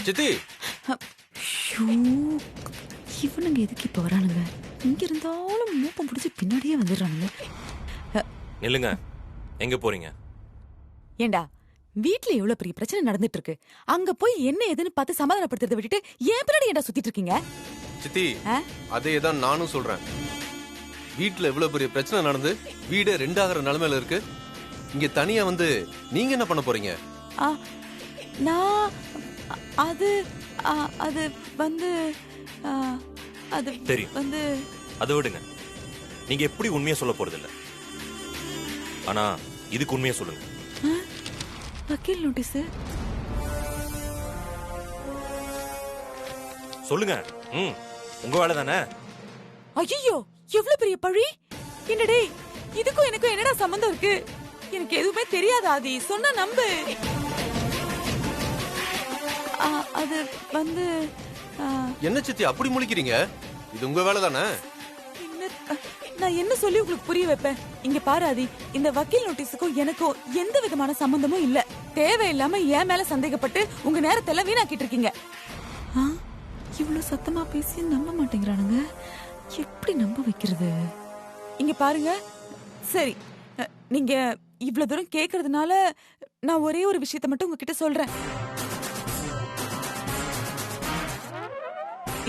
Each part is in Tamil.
சித்தி ஐயோ, இவனுங்க எதுக்கு இப்ப வரானுங்க? இங்க இருந்தாலும் மூப்பம் பிடிச்சி பின்னாடியே வந்துடுறானுங்க. நில்லுங்க, எங்க போறீங்க? ஏண்டா, வீட்ல எவ்வளவு பெரிய பிரச்சனை நடந்துட்டு இருக்கு, அங்க போய் என்ன ஏதுன்னு பார்த்து சமாதானப்படுத்துறதை விட்டுட்டு ஏன் பின்னாடி ஏண்டா சுத்திட்டு இருக்கீங்க? சித்தி, அதே தான் நானும் சொல்றேன். வீட்ல இவ்வளவு பெரிய பிரச்சனை நடந்து வீடே ரெண்டாகிற நிலைமையில இருக்கு. இங்க தனியா வந்து நீங்க என்ன பண்ண போறீங்க? நான் அது அது வந்து அது தெரியும் வந்து அதை விடுங்க. நீங்க எப்படி உண்மையை சொல்ல போறது இல்ல. ஆனா இதுக்கு உண்மையை சொல்லுங்க. வக்கீல் நோட்டீஸ் சொல்லுங்க. உங்க வேலை தானே. ஐயோ, எவ்வளவு பெரிய பழி! என்னடே, இதுக்கும் எனக்கும் என்னடா சம்பந்தம் இருக்கு? எனக்கு எதுவுமே தெரியாது ஆதி, சொன்னா நம்பு. அது வந்து என்ன சித்தி அப்படி முழிக்கிறீங்க? இது உங்க வேலை தானே. நான் என்ன சொல்லி உங்களுக்கு புரிய வைப்பேன்? இங்க பாரு ஆதி, இந்த வக்கீல் நோட்டீஸுக்கும் எனக்கும் எந்த விதமான சம்பந்தமும் இல்ல. தேவையில்லாம என் மேல சந்தேகப்பட்டு உங்க நேரத்தெல்லாம் வீணாக்கிட்டு இருக்கீங்க. இவ்வளவு சத்தமா பேசி நம்ப மாட்டேங்கிறானுங்க. எப்படி நம்ப வைக்கிறது? இங்க பாருங்க, சரி, நீங்க இவ்வளவு தூரம் கேக்குறதுனால நான் ஒரே ஒரு விஷயத்தை மட்டும் உங்ககிட்ட சொல்றேன்.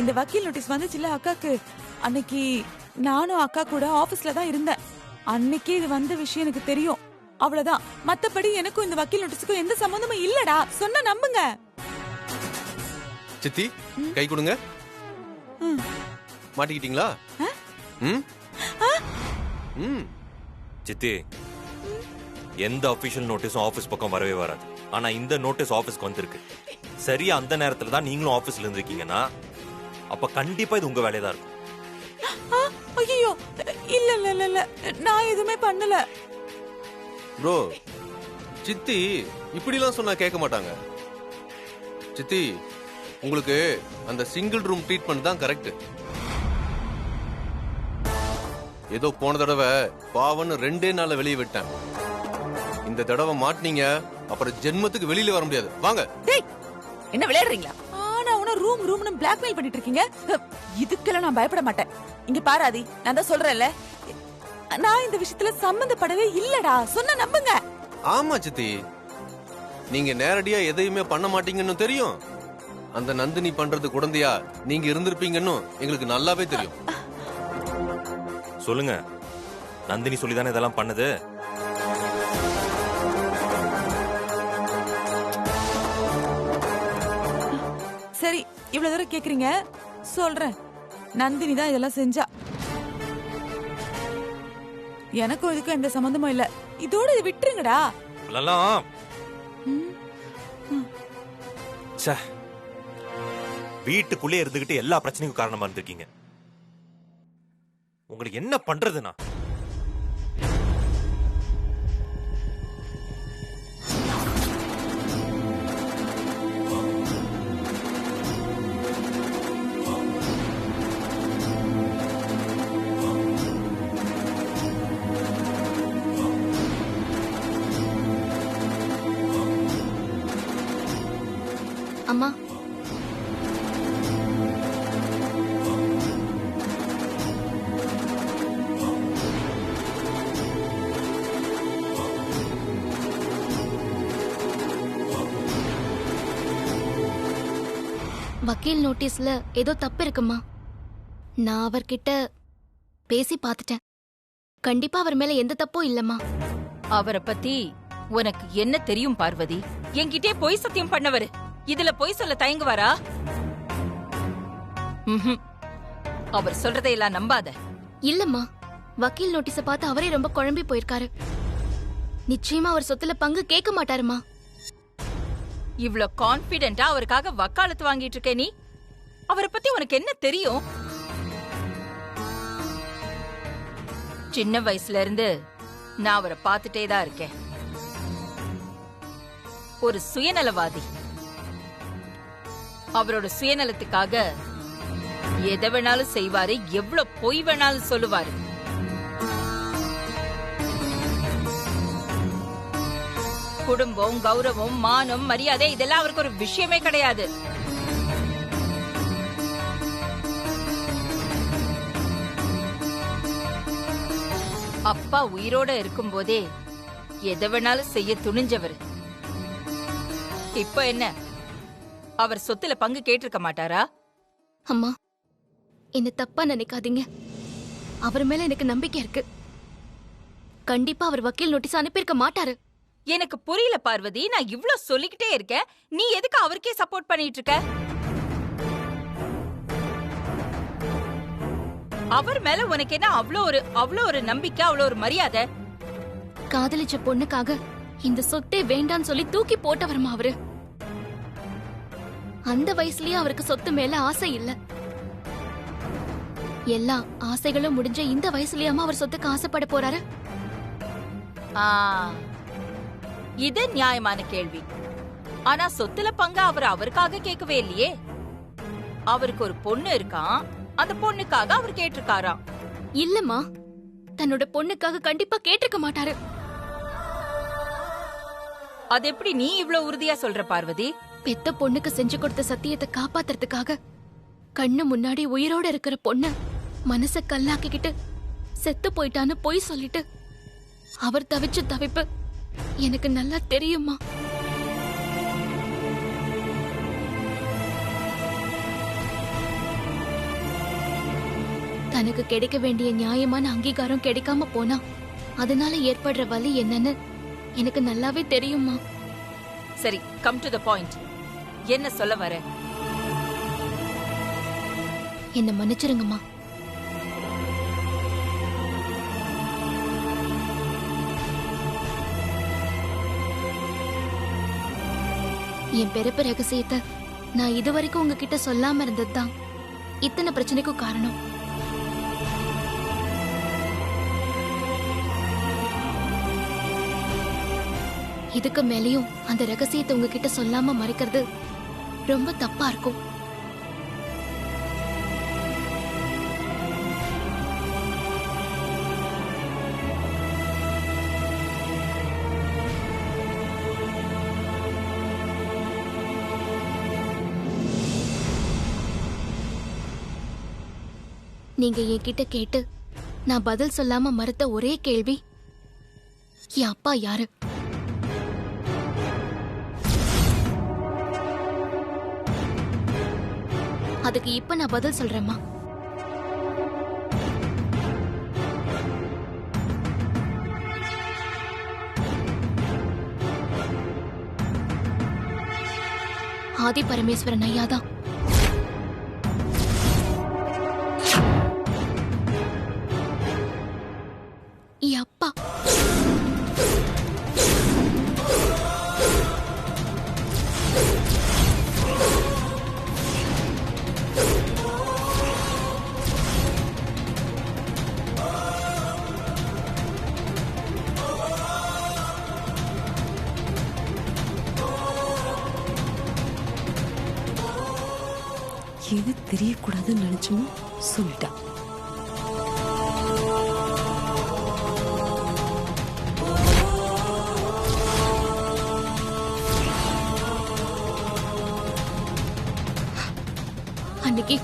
இந்த வக்கீல் நோட்டீஸ் வந்துச்சுல அக்காக்கு, அன்னைக்கு நானும் அக்கா கூட ஆபீஸ்ல தான் இருந்தேன். அன்னைக்கு இது வந்த விஷயம் எனக்கு தெரியும், அவ்வளவுதான். மத்தபடி எனக்கும் இந்த வக்கீல் நோட்டீஸுக்கும் எந்த சம்பந்தமும் இல்லடா, சொன்னா நம்புங்க. சித்தி, கை கொடுங்க. மாட்டிக்கிட்டீங்களா? சித்தி, எந்த அபிஷியல் நோட்டீஸும் ஆபீஸ் பக்கம் வரவே வராது. ஆனா இந்த நோட்டீஸ் ஆபீஸ்க்கு வந்திருக்கு. சரியா அந்த நேரத்துல தான் நீங்களும் ஆபீஸ்ல இருந்திருக்கீங்கன்னா அப்ப கண்டிப்பா இது உங்க வேலையா தான் இருக்கும். ஐயோ, இல்ல இல்ல இல்ல இல்ல, நான் எதுவுமே பண்ணல. ப்ரோ, சித்தி இப்படி எல்லாம் சொன்னா கேட்க மாட்டாங்க. சித்தி, உங்களுக்கு அந்த சிங்கிள் ரூம் ட்ரீட்மெண்ட் தான் கரெக்ட். ஏதோ போன தடவை பாவன்னு 2 நாள்ல வெளியே விட்டேன். இந்த தடவை மாட்டினீங்க, அப்புறம் ஜென்மத்துக்கு வெளியில வர முடியாது. வாங்க. என்ன விளையாடுறீங்களா? நான் உன ரூம் ரூம்னு பிளாக்மெயில் பண்ணிட்டு இருக்கீங்க. இதுக்கெல்லாம் நான் பயப்பட மாட்டேன். இங்க பாராதி, நான் தான் சொல்றேன்ல, நான் இந்த விஷயத்துல சம்பந்தப்படவே இல்லடா, சொன்ன நம்புங்க. ஆமா சித்தி, நீங்க நேரடியா எதையுமே பண்ண மாட்டீங்கன்னு தெரியும். அந்த நந்தினி பண்றது குழந்தையா நீங்க இருந்திருப்பீங்கன்னு எங்களுக்கு நல்லாவே தெரியும். சொல்லுங்க, நந்தினி சொல்லிதானே இதெல்லாம் பண்ணது? சரி, இவ்வளவு தூரம் கேக்குறீங்க, சொல்றேன். நந்தினி தான் இதெல்லாம் செஞ்சா. எனக்கும் இதுக்கும் எந்த சம்பந்தமும் இல்ல. இதோட இதை விட்டுருங்கடா. வீட்டுக்குள்ளே இருந்துகிட்டு எல்லா பிரச்சனைக்கும் காரணமா இருந்திருக்கீங்க. உங்களுக்கு என்ன பண்றதுனா? அம்மா, வக்கீல் நோட்டீஸ்ல ஏதோ தப்பு இருக்குமா? நான் அவர்கிட்ட பேசி பார்த்துட்டேன். கண்டிப்பா அவர் மேல எந்த தப்பும் இல்லம்மா. அவரை பத்தி உனக்கு என்ன தெரியும் பார்வதி? என்கிட்டே பொய் சத்தியம் பண்ணவரு இதுல பொய் சொல்ல தயங்குவாரா? அவர் சொல்றதையெல்லாம் நம்பாத. இல்லம்மா, வக்கீல் நோட்டீஸ பார்த்து அவரே ரொம்ப குழம்பி போயிருக்காரு. நிச்சயமா அவர் சொத்துல பங்கு கேட்க மாட்டாருமா. இவ்ளோ கான்பிடென்ட்டா அவருக்காக வக்காலத்து வாங்கிட்டு இருக்க நீ? அவரை பத்தி உனக்கு என்ன தெரியும்? சின்ன வயசுல இருந்து நான் அவரை பார்த்துட்டே தான் இருக்கேன். ஒரு சுயநலவாதி. அவரோட சுயநலத்துக்காக எதை வேணாலும் செய்வாரு, எவ்வளவு பொய் வேணாலும் சொல்லுவாரு. குடும்பம், கௌரவம், மானம், மரியாதை இதெல்லாம் அவருக்கு ஒரு விஷயமே கிடையாது. அப்பா உயிரோட இருக்கும்போதே எதை வேணாலும் செய்ய துணிஞ்சவர். இப்ப என்ன, அவர் சொத்துல பங்கு கேட்டிருக்க மாட்டாரா? அம்மா, என்ன தப்பா நினைக்காதீங்க. அவர் மேல எனக்கு நம்பிக்கை இருக்கு. கண்டிப்பா அவர் வக்கீல் நோட்டீஸ் அனுப்பியிருக்க மாட்டாரு. எனக்கு புரியல பார்வதி, நான் இவ்ளோ சொல்லிக்கிட்டே இருக்கேன், நீ எதுக்கு அவருக்கே சப்போர்ட் பண்ணிட்டு இருக்க? அவர் மேல உனக்கு என்ன அவ்வளோ ஒரு நம்பிக்கை, அவ்வளோ ஒரு மரியாதை? காதலிச்ச பொண்ணுக்காக இந்த சொத்தே வேண்டான்னு சொல்லி தூக்கி போட்டவர்மா அவரு. அந்த வயசுலயே அவருக்கு சொத்து மேல ஆசை இல்ல. எல்லா ஆசைகளும் முடிஞ்ச இந்த வயசுலயாம அவர் சொத்துக்கு ஆசைப்பட போறாரு? இது நியாயமான கேள்வி. ஆனா சொத்துல பங்கு அவர் அவருக்காக கேட்கவே இல்லையே. அவருக்கு ஒரு பொண்ணு இருக்கான், அந்த பொண்ணுக்காக அவர் கேட்டிருக்காராம். இல்லம்மா, தன்னோட பொண்ணுக்காக கண்டிப்பா கேட்டிருக்க மாட்டாரு. அது எப்படி நீ இவ்ளோ உறுதியா சொல்ற பார்வதி? பெத்த பொண்ணுக்கு செஞ்சு கொடுத்த சத்தியத்தை காப்பாத்துறதுக்காக கண்ணு முன்னாடி உயிரோட இருக்கிற பொண்ண மனச கல்லாக்கிக்கிட்டு செத்து போயிட்டான்னு பொய் சொல்லிட்டு அவர் தவிச்ச தவிப்பு எனக்கு நல்லா தெரியுமா. தனக்கு கிடைக்க வேண்டிய நியாயமான அங்கீகாரம் கிடைக்காம போனா அதனால ஏற்படுற வலி என்னன்னு எனக்கு நல்லாவே தெரியுமா. சரி, கம் டு தி பாயிண்ட். என்ன சொல்ல வர? என்ன மன்னிச்சிருங்கம்மா. என் பிறப்பு ரகசியத்தை நான் இதுவரைக்கும் உங்ககிட்ட சொல்லாம இருந்ததுதான் இத்தனை பிரச்சனைக்கும் காரணம். இதுக்கு மேலேயும் அந்த ரகசியத்தை உங்ககிட்ட சொல்லாம மறைக்கிறது ரொம்ப தப்பா இருக்கும். நீங்க என்கிட்ட கேட்டு நான் பதில் சொல்லாம மறுத்த ஒரே கேள்வி, என் அப்பா யாரு? அதுக்கு இப்ப நான் பதில் சொல்றேம்மா. ஆதி பரமேஸ்வரன் ஐயாதான். என் அப்பா. எது தெரியக்கூடாதுன்னு நினைச்சோம் சொல்லிட்டா. அன்னைக்கு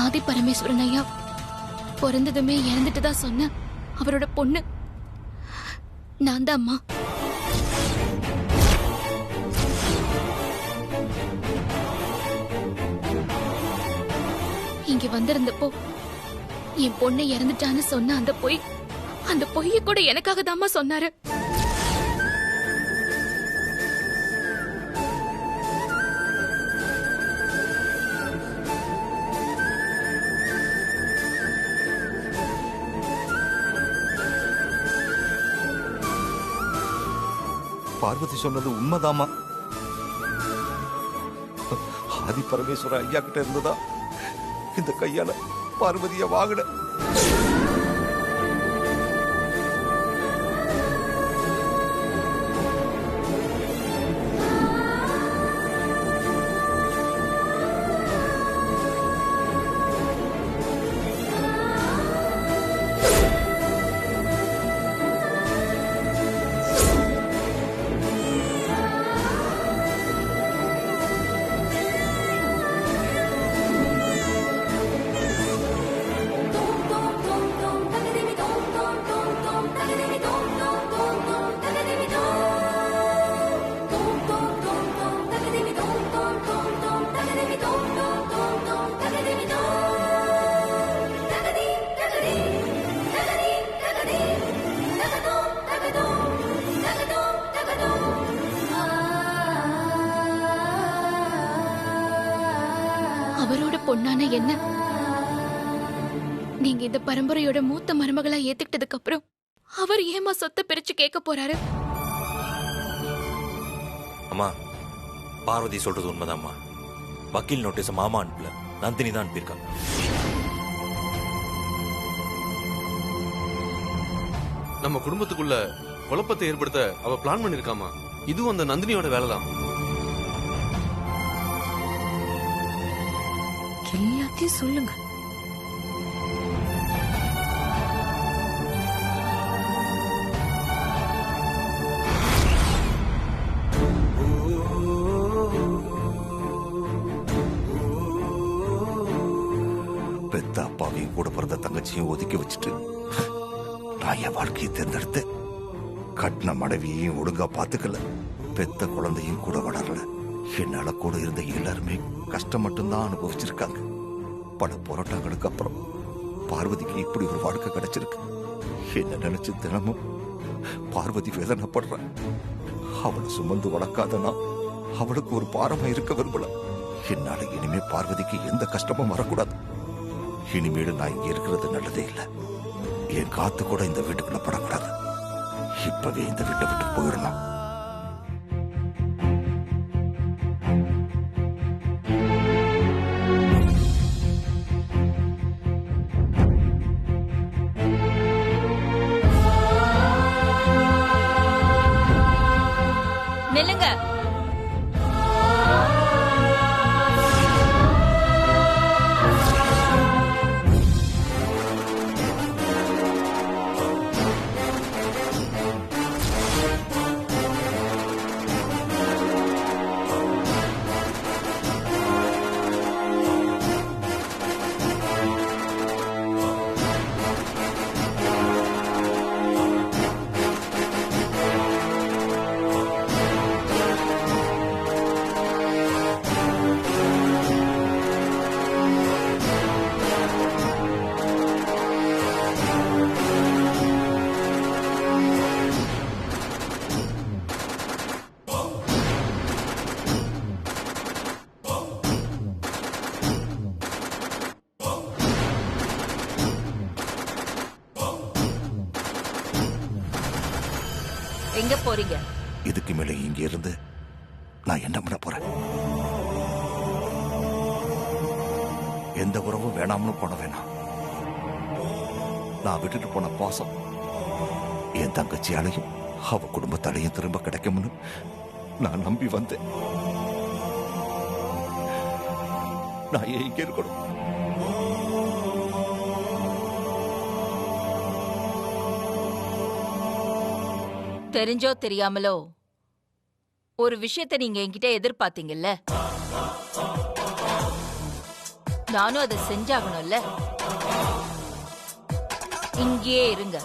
ஆதி பரமேஸ்வரன் ஐயா பிறந்ததுமே இறந்துட்டுதான் சொன்ன அவரோட பொண்ணு நான் தான் அம்மா. இங்க வந்திருந்தப்போ என் பொண்ணை இறந்துட்டான்னு சொன்ன அந்த பொய்ய கூட எனக்காக தாம்மா சொன்னாரு. பார்வதி சொன்னது உண்மைதாமா. ஆதி பரமேஸ்வர ஐயா கிட்ட இருந்ததா இந்த கையால பார்வதிய வாங்கின. பொண்ணான என்ன நீங்க இந்த பரம்பரையோட மூத்த மருமகளா ஏத்துக்கிட்டதுக்கு அப்புறம் அவர் ஏமா சொத்தை பிரிச்சு கேட்க போறாரு? அம்மா, பார்வதி சொல்றது உண்மைதாம்மா. வக்கீல் நோட்டீஸ் மாமா அனுப்பல, நந்தினி தான் அனுப்பியிருக்கா. நம்ம குடும்பத்துக்குள்ள குழப்பத்தை ஏற்படுத்த அவ பிளான் பண்ணிருக்காமா. இதுவும் அந்த நந்தினியோட வேலைதான். எல்லாத்தையும் சொல்லுங்க. பெத்த அப்பாவையும் கூட பிறந்த தங்கச்சியும் ஒதுக்கி வச்சுட்டு நான் என் வாழ்க்கையை தேர்ந்தெடுத்தேன். கட்டின மனைவியையும் ஒழுங்கா பாத்துக்கல, பெத்த குழந்தையும் கூட வளரல. என்னால கூட இருந்த எல்லாருமே கஷ்டம் மட்டும்தான் அனுபவிச்சிருக்காங்க. பல போராட்டங்களுக்கு அப்புறம் பார்வதிக்கு இப்படி ஒரு வாழ்க்கை கிடைச்சிருக்கு. என்ன நினைச்சு தினமும் பார்வதி வேதனைப்படுறேன். அவளை சுமந்து வளர்க்காதனா அவளுக்கு ஒரு பாரமா இருக்க விரும்பல. என்னால இனிமே பார்வதிக்கு எந்த கஷ்டமும் வரக்கூடாது. இனிமேடு நான் இங்க இருக்கிறது நல்லதே இல்லை. என் காத்து கூட இந்த வீட்டுக்குள்ள படக்கூடாது. இப்பவே இந்த வீட்டை விட்டு போயிடணும். நில்லுங்க. எங்க போறீங்க? இதுக்கு மேல இங்க இருந்து நான் என்ன பண்ண போறேன்? எந்த உறவும் வேணாம்னு போன வேணாம். நான் விட்டுட்டு போன பாசம் என் தங்கச்சியாலையும் அவ குடும்பத்தாலையும் திரும்ப கிடைக்கும்னு நான் நம்பி வந்தேன். நான் ஏன் இங்க இருக்கணும்? தெரிஞ்சோ தெரியாமலோ ஒரு விஷயத்தை நீங்க என்கிட்ட எதிர்பார்த்தீங்கல்ல, நானும் அதை செஞ்சாகணும்ல. இங்கேயே இருங்க.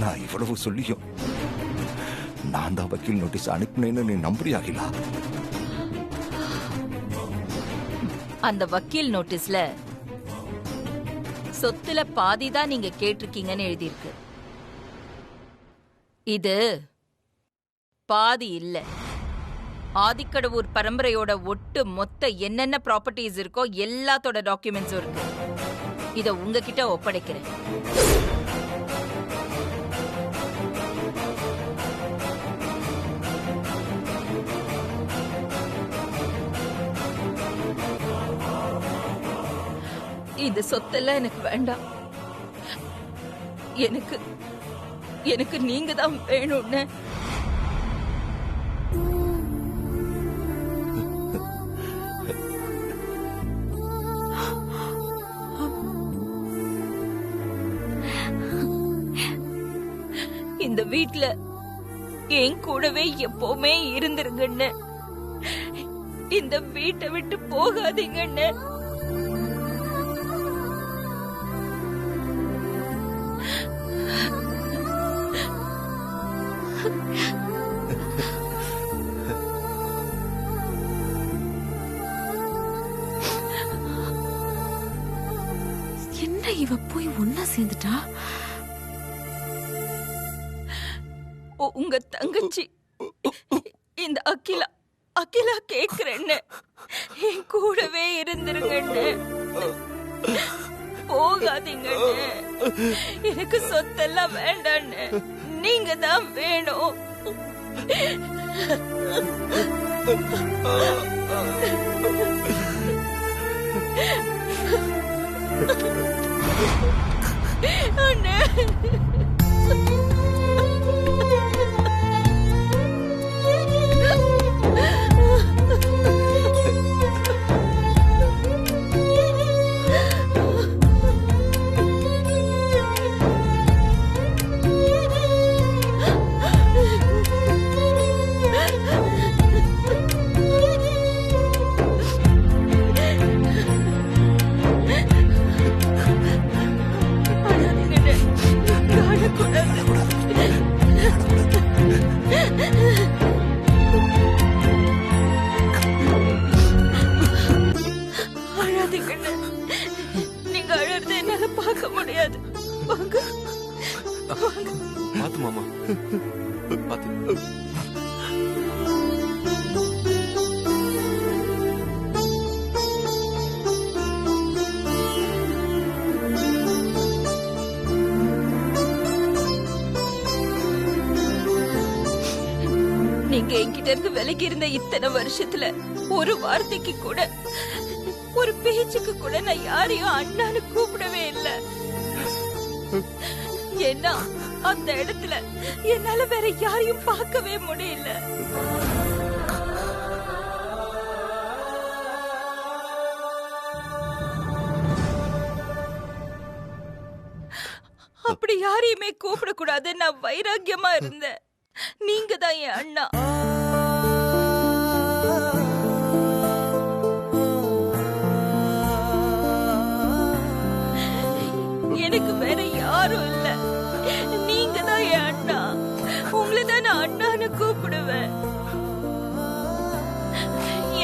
நான் இவ்வளவு சொல்லியும் நான் தான் வக்கீல் நோட்டீஸ் அனுப்பினேன்னு நீ நம்புறியாகிலா? அந்த வக்கீல் நோட்டீஸ்ல சொத்துல பாதிதான் நீங்க கேட்டிருக்கீங்கன்னு எழுதியிருக்கு. இது பாதி இல்ல. ஆதிக்கடவூர் பரம்பரையோட ஒட்டு மொத்த என்னென்ன ப்ராப்பர்ட்டிஸ் இருக்கோ எல்லாத்தோட டாக்குமெண்ட்ஸும் இருக்கு. இத உங்ககிட்ட ஒப்படைக்கிறேன். இந்த சொத்தெல்லாம் எனக்கு வேண்டாம். எனக்கு எனக்கு நீங்க தான் வேணும்னு. இந்த வீட்ல என் கூடவே எப்பவுமே இருந்துருங்கன்னு, இந்த வீட்டை விட்டு போகாதீங்கன்னு. என்ன இவ போய் ஒன்னா சேர்ந்துட்டா? உங்க தங்கச்சி இந்த அகிலா அகிலா கேக்குறேன்னு, என் கூடவே இருந்துருங்கன்னு, போகாதீங்கன்னு, எனக்கு சொத்தெல்லாம் வேண்டான்னு, நீங்க தான் வேணும். அண்ணே, நீங்க அழறது என்னால பார்க்க முடியாது. பாத்து மாமா, பாத்து. நீங்க என்கிட்ட இருந்து விலகி இருந்த இத்தனை வருஷத்துல ஒரு வார்த்தைக்கு கூட, ஒரு பேச்சுக்கு கூட நான் யாரையும் அண்ணான்னு கூப்பிடவே இல்லை. ஏன்னா அந்த இடத்துல என்னால வேற யாரையும் பார்க்கவே முடியல. அப்படி யாரையுமே கூப்பிடக்கூடாது நான் வைராக்கியமா இருந்தேன். நீங்க தான் என் அண்ணா. எனக்கு வேற யாரும் இல்ல, நீங்க தான் என் அண்ணா. உங்களை தான் நான் அண்ணான்னு கூப்பிடுவேன்.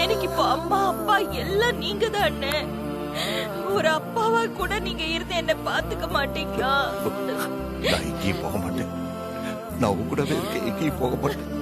எனக்கு இப்போ அம்மா அப்பா எல்லாம் நீங்க தான் அண்ணன். ஒரு அப்பாவா கூட நீங்க இருந்து என்ன பாத்துக்க மாட்டீங்களா? நான் எங்கேயும் போக மாட்டேன். நான் உங்க கூடவே இருக்கேன், எங்கேயும் போக மாட்டேன்.